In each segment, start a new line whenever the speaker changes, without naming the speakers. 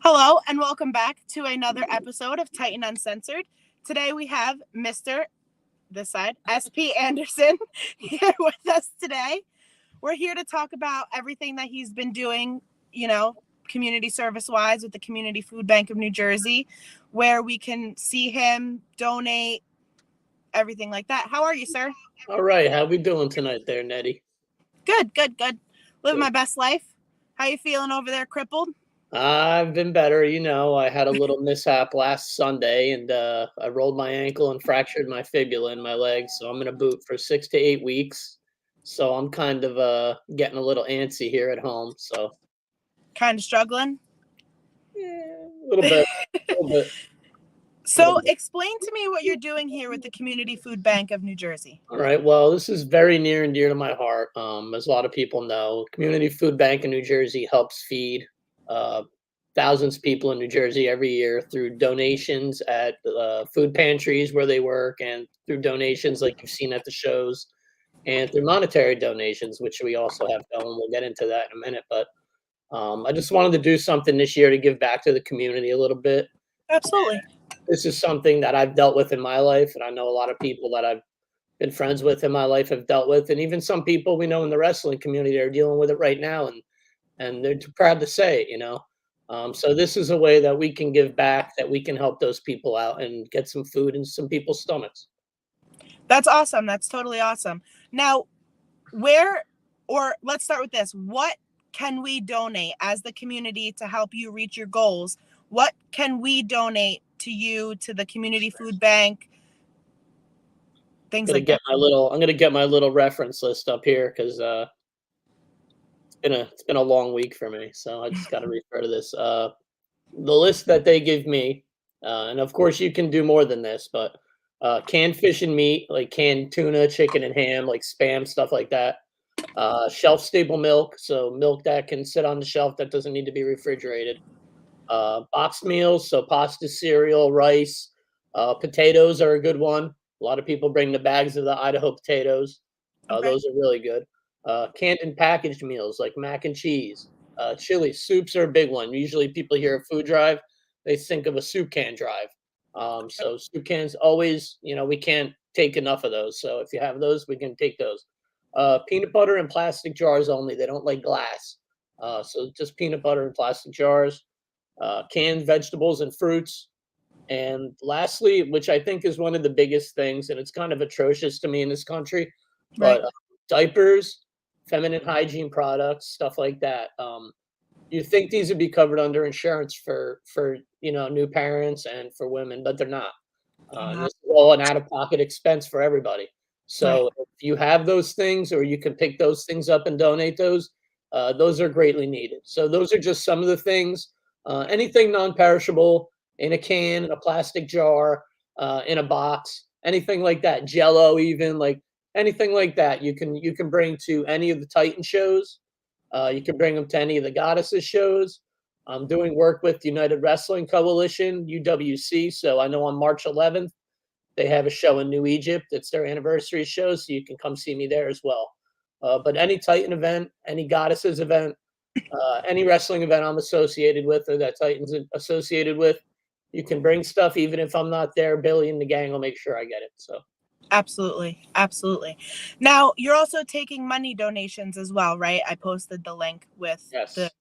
Hello and welcome back to another episode of Titan Uncensored. Today we have Mr. this side, S.P Andersen here with us today. We're here to talk about everything that he's been doing, community service wise with the Community Food Bank of New Jersey, where we can see him donate, everything like that. How are you, sir?
All right, how we doing tonight there, Nettie?
Good. Living
Good.
my best life. How you feeling over there, crippled?
I've been better. I had a little mishap last Sunday and I rolled my ankle and fractured my fibula in my leg. So I'm in a boot for 6 to 8 weeks. So I'm kind of getting a little antsy here at home. So
Kind of struggling?
yeah, a little bit, a little bit, a little
So
bit.
explain to me what you're doing here with the Community Food Bank of New Jersey.
All right. Well, this is very near and dear to my heart. As a lot of people know, Community Food Bank in New Jersey helps feed uh, thousands of people in New Jersey every year through donations at food pantries where they work, and through donations like you've seen at the shows, and through monetary donations, which we also have going. We'll get into that in a minute. But I just wanted to do something this year to give back to the community a little bit.
Absolutely.
This is something that I've dealt with in my life, and I know a lot of people that I've been friends with in my life have dealt with, and even some people we know in the wrestling community are dealing with it right now, and they're too proud to say it. So this is a way that we can give back, that we can help those people out and get some food in some people's stomachs.
That's awesome. That's totally awesome. Now, let's start with this. What can we donate as the community to help you reach your goals? What can we donate to you, to the Community Food Bank? Things like that.
I'm gonna get my little reference list up here because it's been a long week for me, so I just got to refer to this. The list that they give me, and of course you can do more than this, but canned fish and meat, like canned tuna, chicken and ham, like Spam, stuff like that. Shelf stable milk, so milk that can sit on the shelf that doesn't need to be refrigerated. Boxed meals, so pasta, cereal, rice, potatoes are a good one. A lot of people bring the bags of the Idaho potatoes.
Okay.
Those are really good. Canned and packaged meals like mac and cheese, chili, soups are a big one. Usually, people hear a food drive, they think of a soup can drive. So soup cans always, we can't take enough of those. So if you have those, we can take those. Peanut butter in plastic jars only. They don't like glass. So just peanut butter in plastic jars, canned vegetables and fruits. And lastly, which I think is one of the biggest things, and it's kind of atrocious to me in this country,
Right.
but diapers, feminine hygiene products, stuff like that. You think these would be covered under insurance for new parents and for women, but they're not. This is all an out-of-pocket expense for everybody.
Right.
So if you have those things, or you can pick those things up and donate those are greatly needed. So those are just some of the things. Anything non-perishable in a can, in a plastic jar, in a box, anything like that. Jello, even like anything like that. You can bring to any of the Titan shows. You can bring them to any of the Goddesses shows. I'm doing work with United Wrestling Coalition, UWC. So I know on March 11th, they have a show in New Egypt. It's their anniversary show, so you can come see me there as well. But any Titan event, any Goddesses event, any wrestling event I'm associated with, or that Titan's associated with, you can bring stuff. Even if I'm not there, Billy and the gang will make sure I get it. So
Absolutely. Now, you're also taking money donations as well, right? I posted the link with the
yes.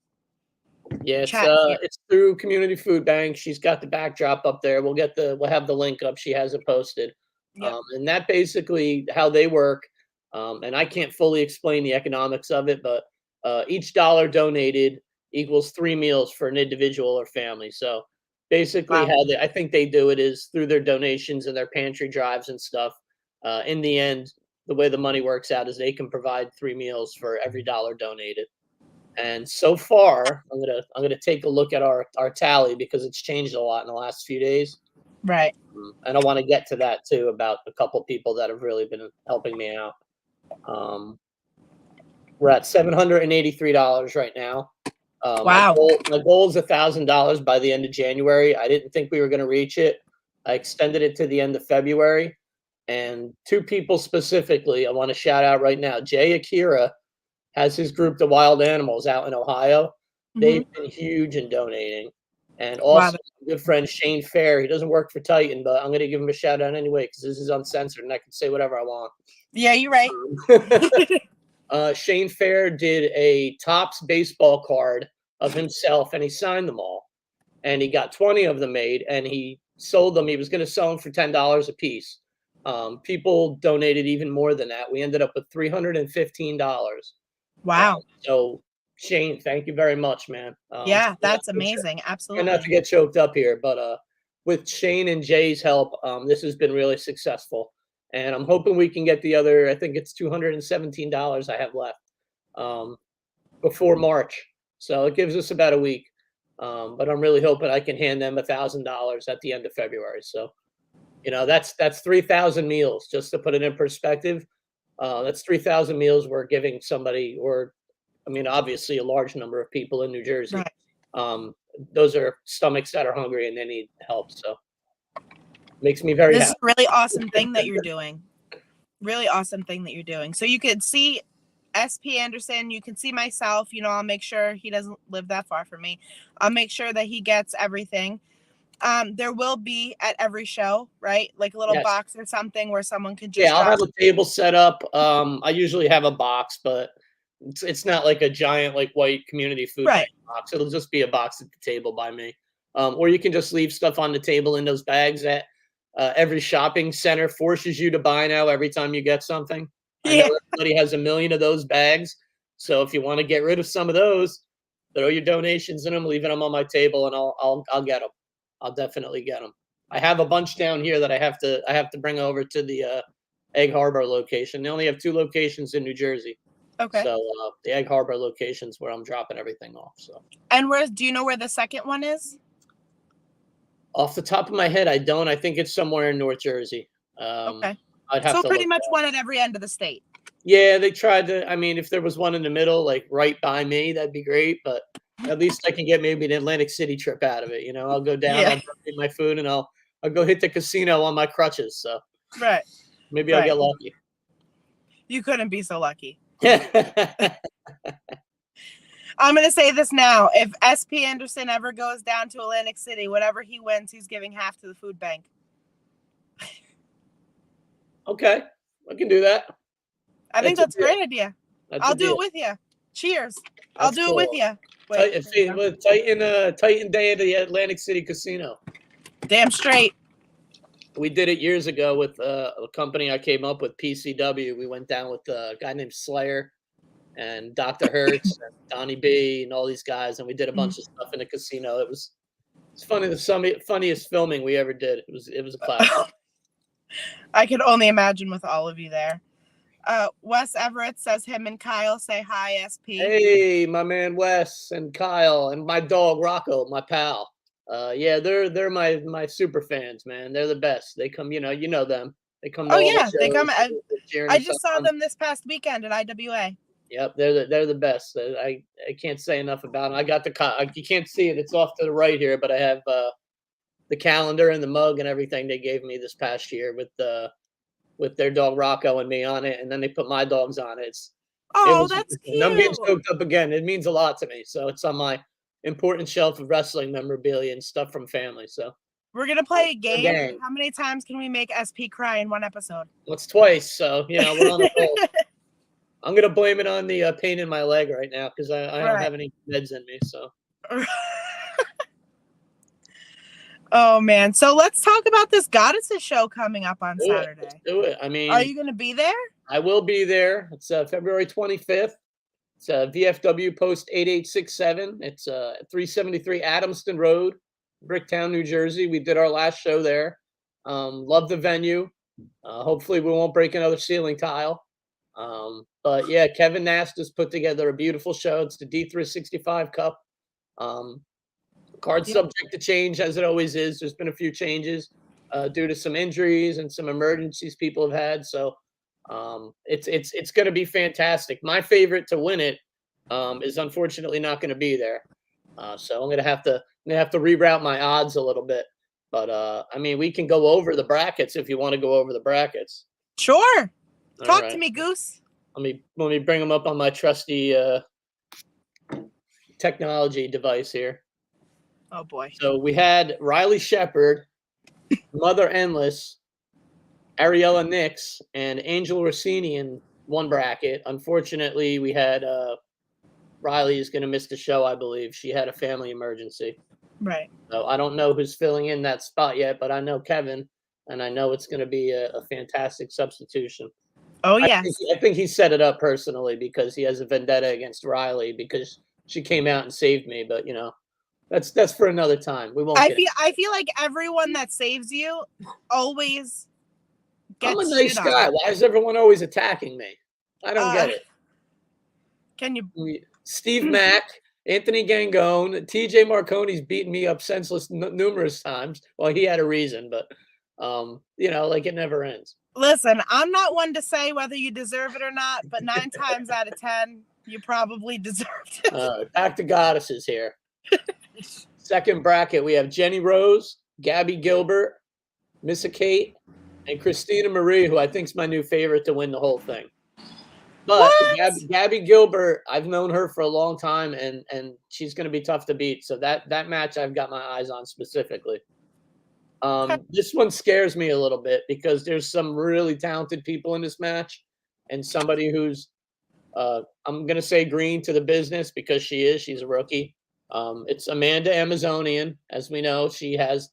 Yeah,
chat here.
it's through Community Food Bank. She's got the backdrop up there. We'll have the link up. She has it posted.
Yep.
And that basically how they work. And I can't fully explain the economics of it, but each dollar donated equals 3 meals for an individual or family. So basically,
Wow.
I think they do it is through their donations and their pantry drives and stuff. In the end, the way the money works out is they can provide 3 meals for every dollar donated. And so far, I'm gonna take a look at our tally because it's changed a lot in the last few days.
Right.
And I want to get to that too about a couple people that have really been helping me out. Um, we're at $783 right now.
Wow.
My goal is $1,000 by the end of January. I didn't think we were going to reach it. I extended it to the end of February, and two people specifically I want to shout out right now. Jay Akira has his group, the Wild Animals, out in Ohio.
Mm-hmm.
They've been huge in donating. And
Wow.
also, my good friend Shane Fair. He doesn't work for Titan, but I'm going to give him a shout out anyway because this is uncensored and I can say whatever I want.
Yeah, you're right.
Shane Fair did a Topps baseball card of himself, and he signed them all. And he got 20 of them made, and he sold them. He was going to sell them for $10 a piece. People donated even more than that. We ended up with $315.
Wow.
So Shane, thank you very much, man.
Yeah, that's amazing.
Try
Absolutely.
not to get choked up here, but with Shane and Jay's help, this has been really successful. And I'm hoping we can get the other, I think it's $217 I have left before March. So it gives us about a week. But I'm really hoping I can hand them $1,000 at the end of February. So, that's 3,000 meals, just to put it in perspective. That's 3,000 meals we're giving somebody, or I mean, obviously a large number of people in New Jersey.
Right.
Those are stomachs that are hungry and they need help. So makes me very
This
happy.
is a really awesome thing that you're doing. Really awesome thing that you're doing. So you could see S.P. Andersen. You can see myself. I'll make sure he doesn't live that far from me. I'll make sure that he gets everything. There will be at every show, right? Like a little
Yes.
box or something where someone can just
I'll have a table set up. I usually have a box, but it's not like a giant like white community food
Right.
box. It'll just be a box at the table by me. Or you can just leave stuff on the table in those bags that every shopping center forces you to buy now every time you get something. I know everybody has a million of those bags. So if you want to get rid of some of those, throw your donations in them, leaving them on my table, and I'll get them. I'll definitely get them. I have a bunch down here that I have to bring over to the Egg Harbor location. They only have 2 locations in New Jersey.
Okay.
So the Egg Harbor location's where I'm dropping everything off. So.
And do you know where the second one is?
Off the top of my head, I don't. I think it's somewhere in North Jersey.
Okay.
I'd have
so
to
pretty
look
much
back.
one at every end of the state.
Yeah, they tried to. I mean, if there was one in the middle, like right by me, that'd be great. But at least I can get maybe an Atlantic City trip out of it. I'll go down, I'll get my food, and I'll go hit the casino on my crutches. So
right,
maybe I'll get lucky.
You couldn't be so lucky. I'm going to say this now. If S.P. Andersen ever goes down to Atlantic City, whatever he wins, he's giving half to the food bank.
Okay. I can do that.
I think that's a great idea. I'll do it with you. Cheers. I'll do it with you.
Titan Day at the Atlantic City Casino.
Damn straight.
We did it years ago with a company I came up with, PCW. We went down with a guy named Slayer and Dr. Hertz and Donnie B and all these guys, and we did a bunch of stuff in the casino. It's funny, the funniest filming we ever did. It was a classic.
I could only imagine with all of you there. Wes Everett says him and Kyle say hi, SP.
Hey, my man Wes and Kyle and my dog Rocco, my pal. Yeah, they're my super fans, man. They're the best. They come, you know them. They come.
Oh yeah, they come. I just saw them this past weekend at IWA.
Yep, they're the best. I can't say enough about them. I got you can't see it. It's off to the right here, but I have the calendar and the mug and everything they gave me this past year with their dog Rocco and me on it, and then they put my dogs on it.
That's cute.
And I'm getting choked up again. It means a lot to me. So it's on my important shelf of wrestling memorabilia and stuff from family. So
we're gonna play a game. How many times can we make SP cry in one episode?
Well, it's twice. So we're on the roll. I'm gonna blame it on the pain in my leg right now because I don't have any meds in me. So.
Oh man! So let's talk about this Goddesses show coming up on Saturday.
Let's do it. I mean,
are you going to be there?
I will be there. It's February 25th. It's VFW Post 8867. It's 373 Adamston Road, Bricktown, New Jersey. We did our last show there. Love the venue. Hopefully, we won't break another ceiling tile. But yeah, Kevin Nast has put together a beautiful show. It's the D365 Cup. Card subject to change, as it always is. There's been a few changes due to some injuries and some emergencies people have had. So it's going to be fantastic. My favorite to win it is unfortunately not going to be there. So I'm going to have to reroute my odds a little bit. But I mean, we can go over the brackets if you want to go over the brackets.
Sure. Talk to me, Goose.
Let me bring them up on my trusty technology device here.
Oh boy.
So we had Riley Shepard, Mother Endless, Ariella Nix, and Angel Rossini in one bracket. Unfortunately, we had Riley is going to miss the show, I believe. She had a family emergency.
Right.
So I don't know who's filling in that spot yet, but I know Kevin, and I know it's going to be a fantastic substitution.
Oh yes.
I think he set it up personally because he has a vendetta against Riley because she came out and saved me. But that's for another time. We won't.
I feel like everyone that saves you always
I'm
gets
a nice
shit
guy.
on.
Why is everyone always attacking me? I don't get it.
Can you?
Steve Mack, Anthony Gangone, TJ Marconi's beaten me up senseless numerous times. Well, he had a reason, but like it never ends.
Listen, I'm not one to say whether you deserve it or not, but 9 times out of 10, you probably deserved it.
Back to goddesses here. Second bracket, we have Jenny Rose, Gabby Gilbert, Missa Kate, and Christina Marie, who I think is my new favorite to win the whole thing. But Gabby Gilbert, I've known her for a long time, and she's going to be tough to beat. So that match I've got my eyes on specifically. This one scares me a little bit because there's some really talented people in this match, and somebody who's I'm going to say green to the business because she's a rookie. It's Amanda Amazonian. As we know, she has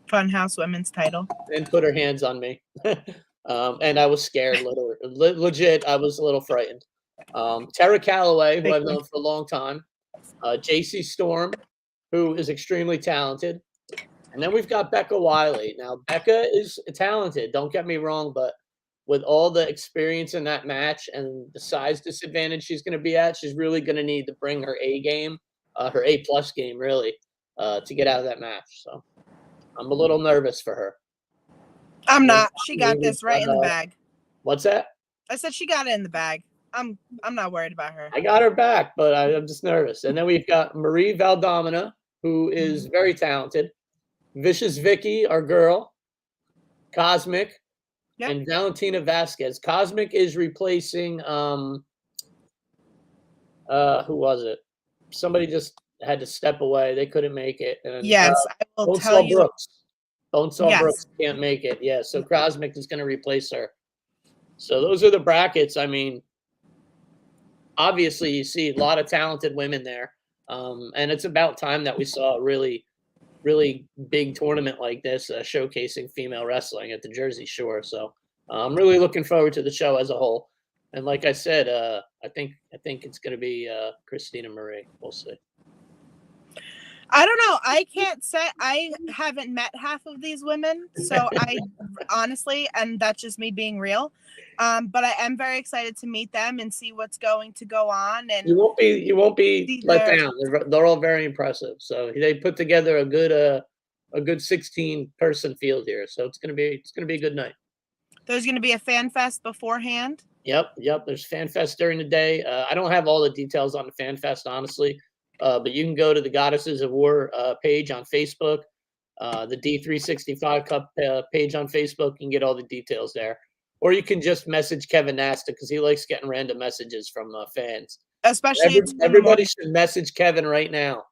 Funhouse Women's title.
And put her hands on me. And I was scared, legit. I was a little frightened. Tara Calloway, who I've known for a long time. JC Storm, who is extremely talented. And then we've got Becca Wiley. Now, Becca is talented, don't get me wrong, but with all the experience in that match and the size disadvantage she's going to be at, she's really going to need to bring her A game, her A-plus game, really, to get out of that match. So I'm a little nervous for her.
I'm not. She got this right in the bag.
What's that?
I said she got it in the bag. I'm not worried about her.
I got her back, but I'm just nervous. And then we've got Marie Valdomina, who is very talented. Vicious Vicky, our girl. Cosmic. Yep. And Valentina Vasquez. Cosmic is replacing who was it? Somebody just had to step away. They couldn't make it. And,
yes, I will tell you.
Brooks. Bonesaw Brooks can't make it. Yeah, so Cosmic is going to replace her. So those are the brackets. I mean, obviously, you see a lot of talented women there. And it's about time that we saw a really, really big tournament like this showcasing female wrestling at the Jersey Shore. So I'm really looking forward to the show as a whole. And like I said, I think it's going to be Christina Marie. We'll see.
I don't know. I can't say. I haven't met half of these women, so I honestly, and that's just me being real. But I am very excited to meet them and see what's going to go on. And
you won't be let down. They're all very impressive. So they put together a good 16-person field here. So it's gonna be a good night.
There's gonna be a fan fest beforehand.
Yep. There's fan fest during the day. I don't have all the details on the fan fest, honestly. But you can go to the Goddesses of War page on Facebook, the D365 Cup page on Facebook. You can get all the details there. Or you can just message Kevin Nasta because he likes getting random messages from fans.
Especially
everybody should message Kevin right now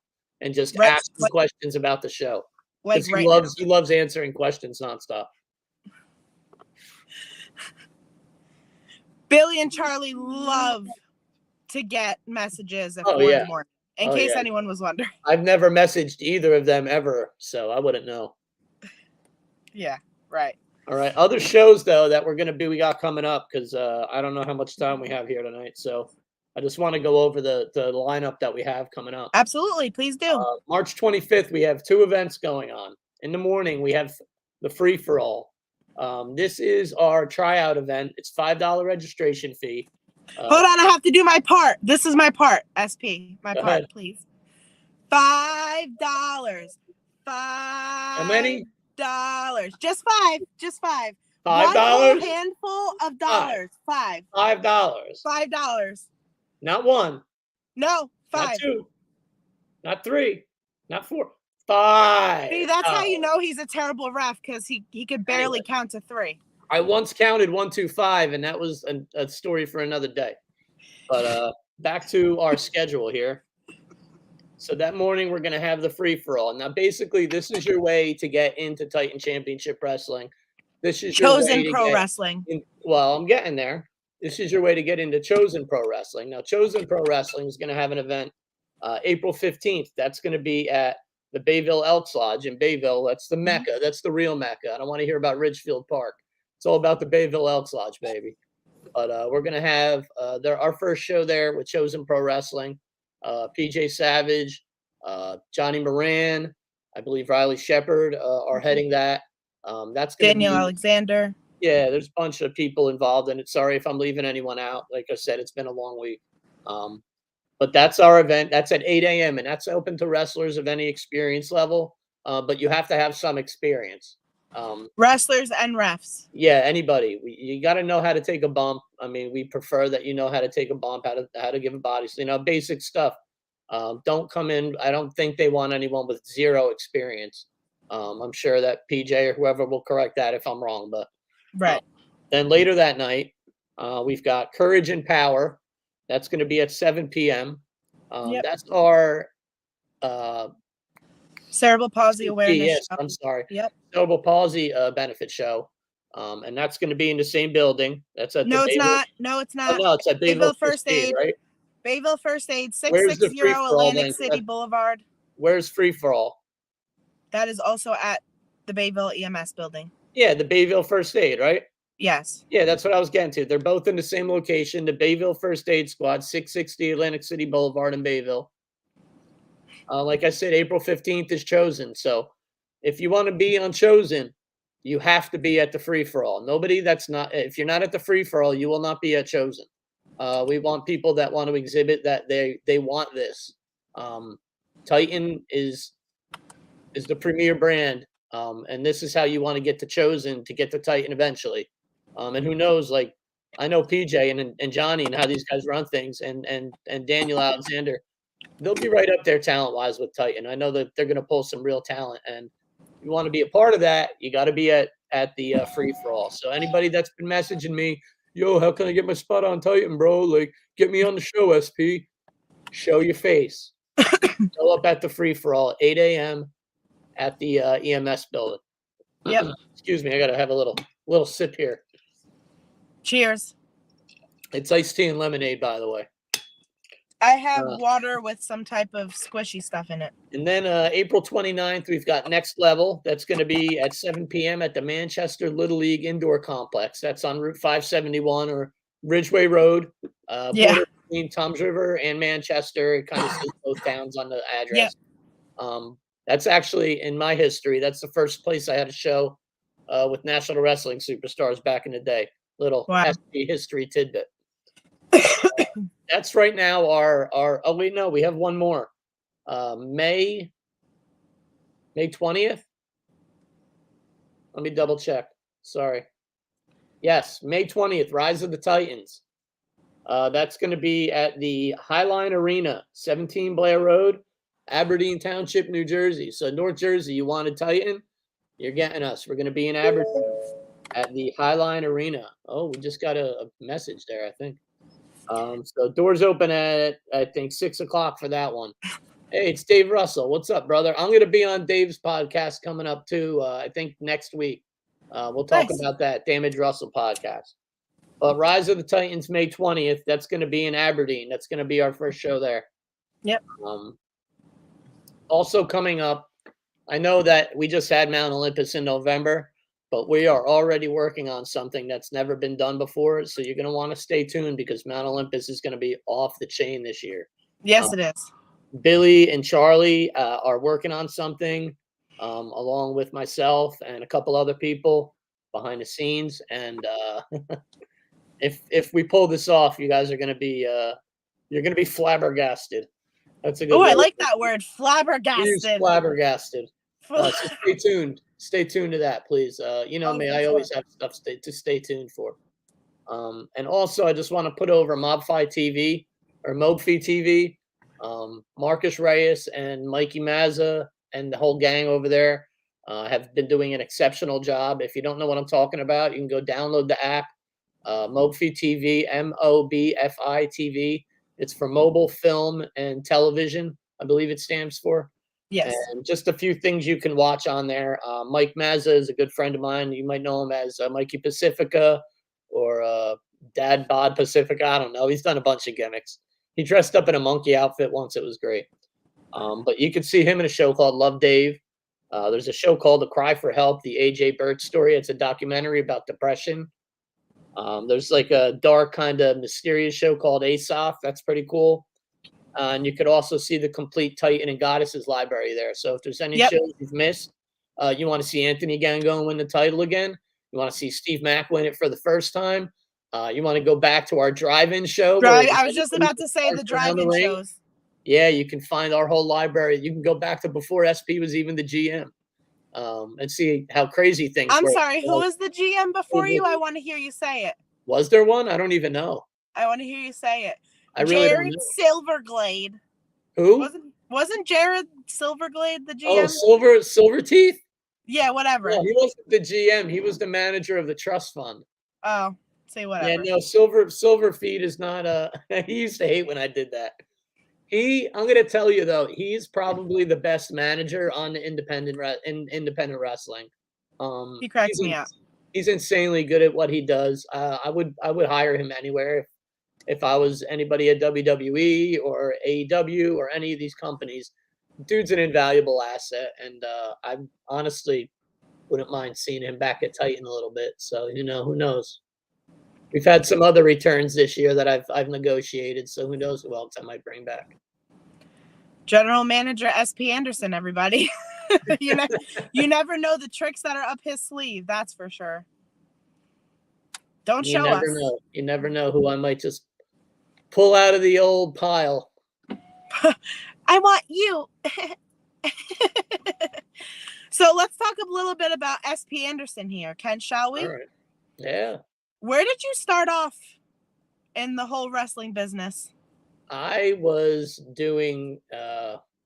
and just ask him questions about the show. Because he loves answering questions nonstop.
Billy and Charlie love to get messages at 4 in the morning. In case anyone was wondering.
I've never messaged either of them ever, so I wouldn't know.
Yeah, right.
All right. Other shows, though, that we got coming up, because I don't know how much time we have here tonight. So I just want to go over the lineup that we have coming up.
Absolutely. Please do.
March 25th, we have 2 events going on. In the morning, we have the free-for-all. This is our tryout event. It's $5 registration fee.
Hold on, I have to do my part. This is my part, SP. My part, ahead. Please. $5.
How many?
Just five.
$5?
One handful of dollars. $5. $5.
Not 1.
No, 5.
Not 2. Not 3. Not 4. 5.
See, that's how you know he's a terrible ref, because he could barely count to 3.
I once counted 1, 2, 5, and that was a story for another day. But back to our schedule here. So that morning we're gonna have the free for all. Now, basically, this is your way to get into Titan Championship Wrestling. This is your way
Chosen
to
Pro
get
Wrestling.
in. Well, I'm getting there. This is your way to get into Chosen Pro Wrestling. Now, Chosen Pro Wrestling is gonna have an event April 15th. That's gonna be at the Bayville Elks Lodge in Bayville. That's the Mecca. That's the real Mecca. I don't want to hear about Ridgefield Park. It's all about the Bayville Elks Lodge, baby. But we're gonna have our first show there with Chosen Pro Wrestling. PJ Savage, Johnny Moran, I believe Riley Shepard are heading that. That's going to
Daniel
be,
Alexander.
yeah, there's a bunch of people involved in it. Sorry if I'm leaving anyone out. Like I said, it's been a long week. But that's our event. That's at 8 a.m. and that's open to wrestlers of any experience level. But you have to have some experience.
Wrestlers and refs.
Yeah, anybody. You got to know how to take a bump. I mean, we prefer that you know how to take a bump, how to give a body, basic stuff. Don't come in. I don't think they want anyone with zero experience. I'm sure that PJ or whoever will correct that if I'm wrong. But
Right.
then later that night, we've got Courage and Power. That's going to be at 7 p.m.
Yep.
That's our
Cerebral palsy
CP,
awareness.
yes,
show.
I'm sorry.
Yep.
Cerebral palsy benefit show. And that's going to be in the same building. That's at
No,
the
it's
Bayville.
not. No, it's
Oh,
not.
no, it's at Bayville
Bayville First Aid.
right?
Bayville First Aid,
Where's the
660
free for all
Atlantic
then?
City Boulevard.
Where's free for all?
That is also at the Bayville EMS building.
Yeah, the Bayville First Aid, right?
Yes.
Yeah, that's what I was getting to. They're both in the same location, the Bayville First Aid Squad, 660 Atlantic City Boulevard in Bayville. Like I said, April 15th is Chosen. So if you want to be on Chosen, you have to be at the free for all. Nobody that's not, if you're not at the free for all, you will not be at Chosen. We want people that want to exhibit that they want this. Titan is the premier brand, and this is how you want to get to Chosen to get to Titan eventually. And who knows? Like I know PJ and Johnny and how these guys run things, and Daniel Alexander, they'll be right up there talent wise with Titan. I know that they're going to pull some real talent, and you want to be a part of that, you got to be at the free for all. So anybody that's been messaging me, yo, how can I get my spot on Titan, bro? Like, get me on the show, SP. Show your face. Show up at the free for all, 8 a.m. at the EMS building.
Yep.
Excuse me, I gotta have a little sip here.
Cheers.
It's iced tea and lemonade, by the way.
I have water with some type of squishy stuff in it.
And then April 29th, we've got Next Level. That's going to be at 7 p.m. at the Manchester Little League Indoor Complex. That's on Route 571 or Ridgeway Road. Border between Toms River and Manchester. It kind of says both towns on the address. Yep. That's actually, in my history, that's the first place I had a show with National Wrestling Superstars back in the day. Little SP history tidbit. That's right now our oh wait, no, we have one more. May 20th. Let me double check. Sorry. Yes, May 20th, Rise of the Titans. That's going to be at the Highline Arena, 17 Blair Road, Aberdeen Township, New Jersey. So North Jersey, you wanted Titan? You're getting us. We're going to be in Aberdeen at the Highline Arena. Oh, we just got a message there, I think. So doors open at, I think, 6 o'clock for that one. Hey, it's Dave Russell. What's up, brother? I'm going to be on Dave's podcast coming up too. I think next week. We'll talk about that Damage Russell podcast. But Rise of the Titans, May 20th. That's going to be in Aberdeen. That's going to be our first show there.
Yep.
Also coming up, I know that we just had Mount Olympus in November, but we are already working on something that's never been done before. So you're going to want to stay tuned because Mount Olympus is going to be off the chain this year.
Yes, it is.
Billy and Charlie are working on something along with myself and a couple other people behind the scenes. And if we pull this off, you guys are going to be you're going to be flabbergasted. That's a good
word. I like that word, flabbergasted.
Flabbergasted. So stay tuned. Stay tuned to that, please. You know me, I always have stuff to stay tuned for. And also, I just want to put over Mobfi TV or Mobfi TV. Marcus Reyes and Mikey Mazza and the whole gang over there have been doing an exceptional job. If you don't know what I'm talking about, you can go download the app, Mobfi TV, MOBFI TV. It's for mobile, film, and television. I believe it stands for.
Yes.
And just a few things you can watch on there. Mike Mazza is a good friend of mine. You might know him as Mikey Pacifica or Dad Bod Pacifica. I don't know. He's done a bunch of gimmicks. He dressed up in a monkey outfit once. It was great. But you could see him in a show called Love Dave. There's a show called The Cry for Help, the A.J. Burt story. It's a documentary about depression. There's like a dark kind of mysterious show called Aesop. That's pretty cool. And you could also see the complete Titan and Goddesses library there. So if there's any
Yep.
shows you've missed, you want to see Anthony Gango win the title again, you want to see Steve Mack win it for the first time, you want to go back to our drive-in show.
I was just about to say the drive-in
ring.
shows.
Yeah, you can find our whole library. You can go back to before SP was even the GM, and see how crazy things
I'm
were.
sorry, who was the GM before you? I want to hear you say it.
Was there one? I don't even know.
I want to hear you say it.
I really don't
Jared
know.
Silverglade.
Who?
Wasn't Jared Silverglade the GM?
Oh, Silverteeth?
Yeah, whatever.
No, he wasn't the GM. He was the manager of the trust fund.
Oh, say whatever.
Yeah, no, Silverfeet is not he used to hate when I did that. I'm gonna tell you though, he's probably the best manager on the independent wrestling.
He cracks me up.
He's insanely good at what he does. I would hire him anywhere if I was anybody at WWE or AEW or any of these companies. Dude's an invaluable asset, and I honestly wouldn't mind seeing him back at Titan a little bit. So who knows? We've had some other returns this year that I've negotiated, so who knows who else I might bring back.
General Manager S.P. Andersen, everybody. you never know the tricks that are up his sleeve. That's for sure. Don't show us.
Know. You never know who I might just pull out of the old pile.
I want you. So let's talk a little bit about S.P. Andersen here, Ken, shall we?
All right. Yeah.
Where did you start off in the whole wrestling business?
I was doing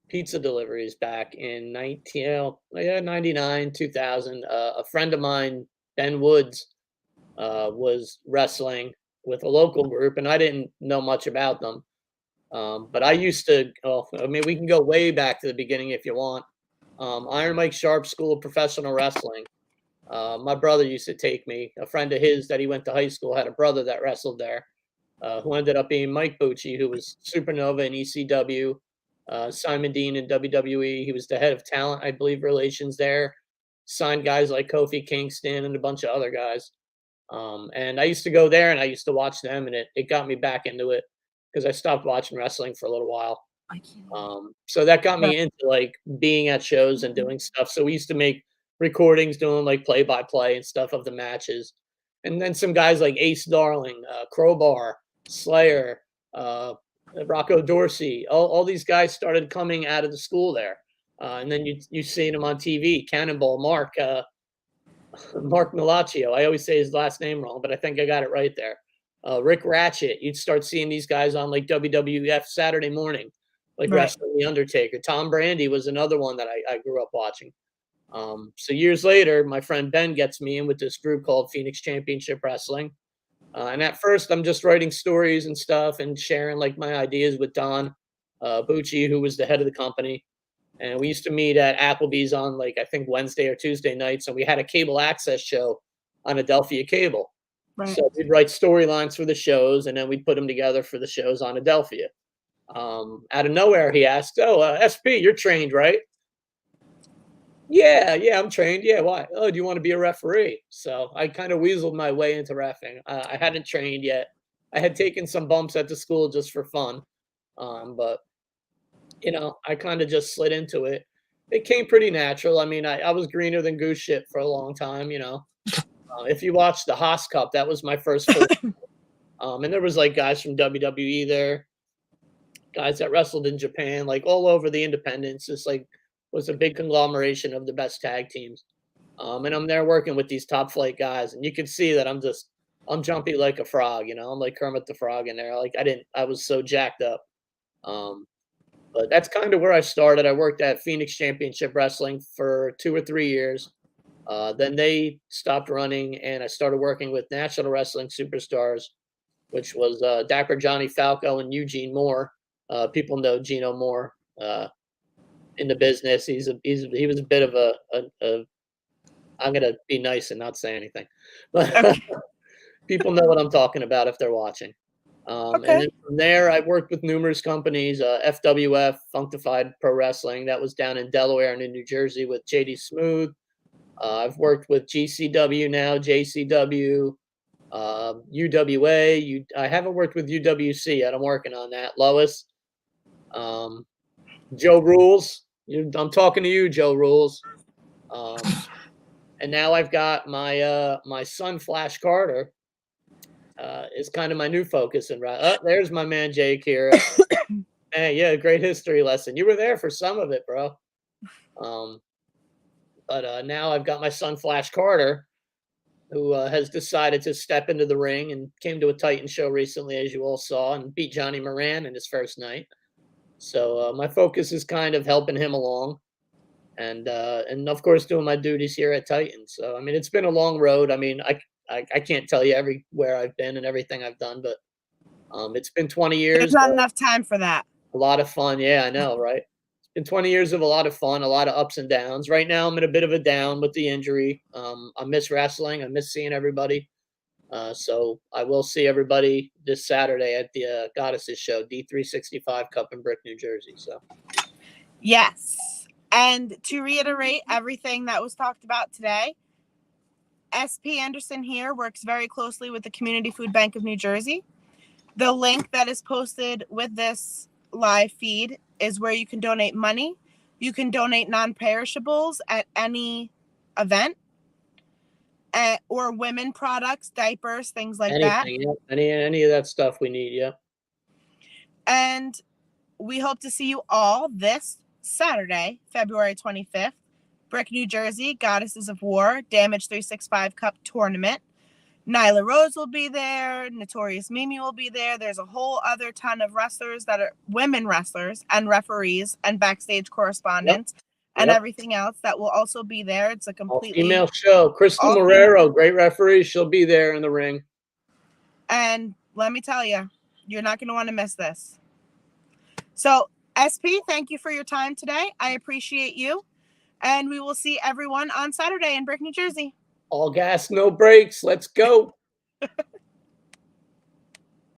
pizza deliveries back in 99, 2000. A friend of mine, Ben Woods, was wrestling with a local group, and I didn't know much about them. But I used to, we can go way back to the beginning if you want. Iron Mike Sharp School of Professional Wrestling. My brother used to take me. A friend of his that he went to high school had a brother that wrestled there, who ended up being Mike Bucci, who was Supernova in ECW, Simon Dean in WWE. He was the head of talent, I believe, relations there. Signed guys like Kofi Kingston and a bunch of other guys. And I used to go there and I used to watch them, and it got me back into it because I stopped watching wrestling for a little while. So that got me into like being at shows and doing stuff. So we used to make recordings doing like play-by-play and stuff of the matches. And then some guys like Ace Darling, Crowbar, Slayer, Rocco Dorsey, all these guys started coming out of the school there. And then you seen them on TV, Cannonball Mark Milaccio. I always say his last name wrong, but I think I got it right there. Rick Ratchet. You'd start seeing these guys on like WWF Saturday morning, like wrestling The Undertaker. Tom Brady was another one that I grew up watching. So years later, my friend Ben gets me in with this group called Phoenix Championship Wrestling. And at first, I'm just writing stories and stuff and sharing like my ideas with Don Bucci, who was the head of the company. And we used to meet at Applebee's on like, I think Wednesday or Tuesday nights. And we had a cable access show on Adelphia Cable. Right. So we'd write storylines for the shows, and then we'd put them together for the shows on Adelphia. Out of nowhere, he asked, SP, you're trained, right? Yeah, I'm trained. Yeah, why? Oh, do you want to be a referee? So I kind of weaseled my way into reffing. I hadn't trained yet. I had taken some bumps at the school just for fun. But I kind of just slid into it. It came pretty natural. I mean, I was greener than goose shit for a long time, if you watch the Haas Cup, that was my first full. And there was like guys from WWE there, guys that wrestled in Japan, like all over the independents. Just like was a big conglomeration of the best tag teams. And I'm there working with these top flight guys, and you can see that I'm jumpy like a frog, I'm like Kermit the Frog in there. Like I was so jacked up. But that's kind of where I started. I worked at Phoenix Championship Wrestling for 2 or 3 years. Then they stopped running, and I started working with National Wrestling Superstars, which was Dapper Johnny Falco and Eugene Moore. People know Gino Moore. in the business. He was a bit of a I'm gonna be nice and not say anything, but
Okay.
people know what I'm talking about if they're watching. And
Okay.
then from there, I worked with numerous companies, FWF, Functified Pro Wrestling, that was down in Delaware and in New Jersey with JD Smooth. I've worked with GCW now, JCW, UWA. I haven't worked with UWC yet. I'm working on that. Lois, um, Joe Rules. I'm talking to you, Joe Rules. Um, and now I've got my son Flash Carter is kind of my new focus. And there's my man Jake here. Hey, yeah, great history lesson. You were there for some of it, bro. Um, but now I've got my son Flash Carter, who has decided to step into the ring and came to a Titan show recently, as you all saw, and beat Johnny Moran in his first night. So my focus is kind of helping him along, and of course doing my duties here at Titan. So I mean, it's been a long road. I mean, I can't tell you everywhere I've been and everything I've done, but it's been 20
There's
years.
not enough time for that.
A lot of fun. Yeah, I know, right? It's been 20 years of a lot of fun, a lot of ups and downs. Right now, I'm in a bit of a down with the injury. I miss wrestling. I miss seeing everybody. So I will see everybody this Saturday at the Goddesses Show, D365 Cup in Brick, New Jersey. So
Yes. And to reiterate everything that was talked about today, S.P. Andersen here works very closely with the Community Food Bank of New Jersey. The link that is posted with this live feed is where you can donate money. You can donate non-perishables at any event, or women products, diapers, things like that.
anything, yeah, any of that stuff we need, yeah.
And we hope to see you all this Saturday, February 25th, Brick, New Jersey, Goddesses of War, Damage 365 Cup Tournament. Nyla Rose will be there. Notorious Mimi will be there. There's a whole other ton of wrestlers that are women wrestlers and referees and backstage correspondents and
Yep.
everything else that will also be there. It's a
All
completely
female show. Crystal
all
Morero, great referee. She'll be there in the ring.
And let me tell you, you're not going to want to miss this. So, SP, thank you for your time today. I appreciate you. And we will see everyone on Saturday in Brick, New Jersey.
All gas, no brakes. Let's go.